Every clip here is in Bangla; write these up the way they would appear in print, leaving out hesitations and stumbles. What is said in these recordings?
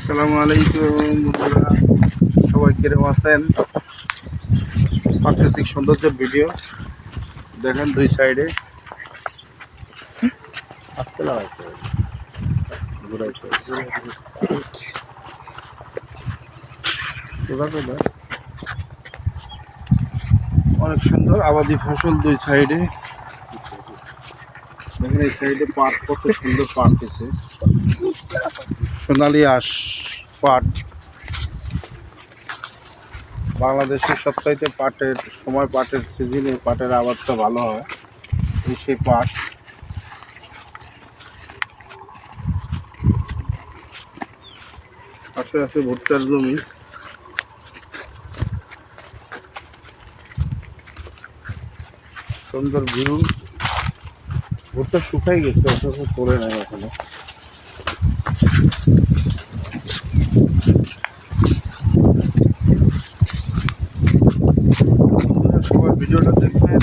আসসালামু আলাইকুম বন্ধুরা, সবাই কিরকম আছেন? প্রাকৃতিক সৌন্দর্যের ভিডিও দেখেন দুই সাইডে। আসতে লাগাইতে অনেক সুন্দর আবাদি ফসল দুই সাইডে। দেখেন এই সাইডে পাট, কত সুন্দর পাট আছে, সোনালি আঁশ পাট। বাংলাদেশের সবচাইতে পাটের সময়, পাটের সিজনে পাটের আবাদটা ভালো হয়। এই সেই পাট। পাশে আছে ভুট্টার জমি। সুন্দর ভিউ। ভুট্টা শুকাই গেছে, অথচ করে নেয় এখনো। সবাই ভিডিওটা দেখবেন,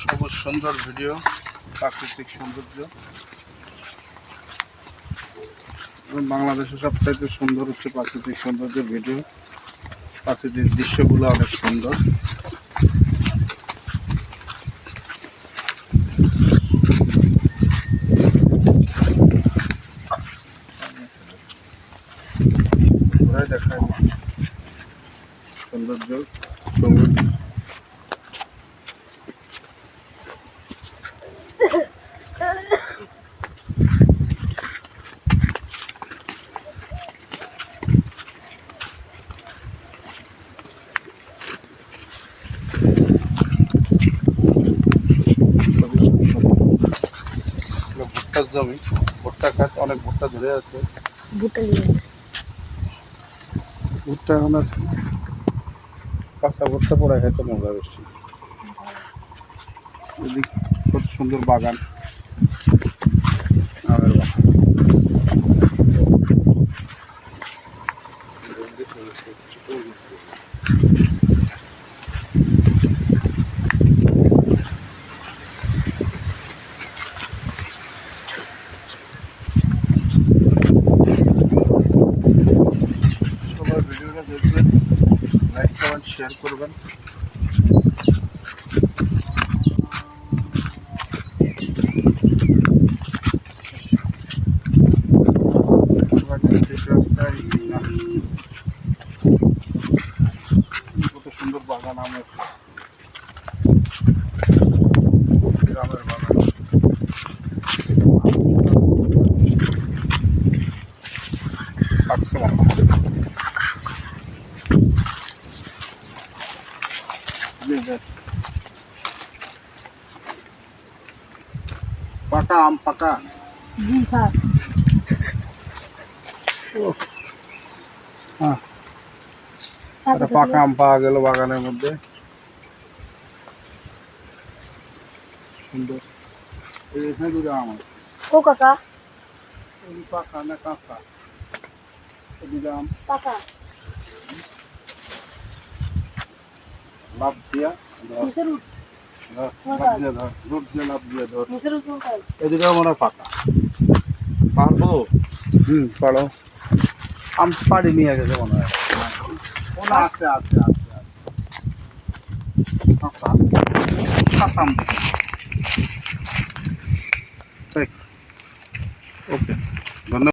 সবুজ সুন্দর ভিডিও, প্রাকৃতিক সৌন্দর্য। বাংলাদেশের সবচাইতে সুন্দর হচ্ছে প্রাকৃতিক সৌন্দর্যের ভিডিও। প্রাকৃতিক দৃশ্যগুলো অনেক সুন্দর। দেখায় সৌন্দর্য, সবুজ। ভুট্টার জমি, ভুট্টা খাত, অনেক ভুট্টা ধরে আছে। ভুট্টা এখন আর কাঁচা ভুট্টা পড়ে খাইতে মজা বেশি। এদিক কত সুন্দর বাগান, আমের বাগান। সবাই ভিডিওটা দেখবেন, লাইক কমেন্ট শেয়ার করবেন। কত সুন্দর বাগান, আমের গ্রামের বাগান। পাকা আম, পাকা। পাকা আম পাওয়া গেল বাগানের মধ্যে, সুন্দর। এখানে দুটো আম আছে। ও কাকা, পাকা না কাঁচা? দুটো আম পাকা। লাভ দিয়া ধর, নিচের উঠ, লাভ দিয়ে ধর, রোদ দিয়ে লাভ দিয়ে ধর। নিচের উঠ কোন কাজ? এদিকেও মনে হয় পাকা। পারবো? পারো। আম পাড়ি নিয়ে গেছে মনে হয়। আছে আছে আছে কাঁচা কাঁচা আম। ওকে, ধন্যবাদ।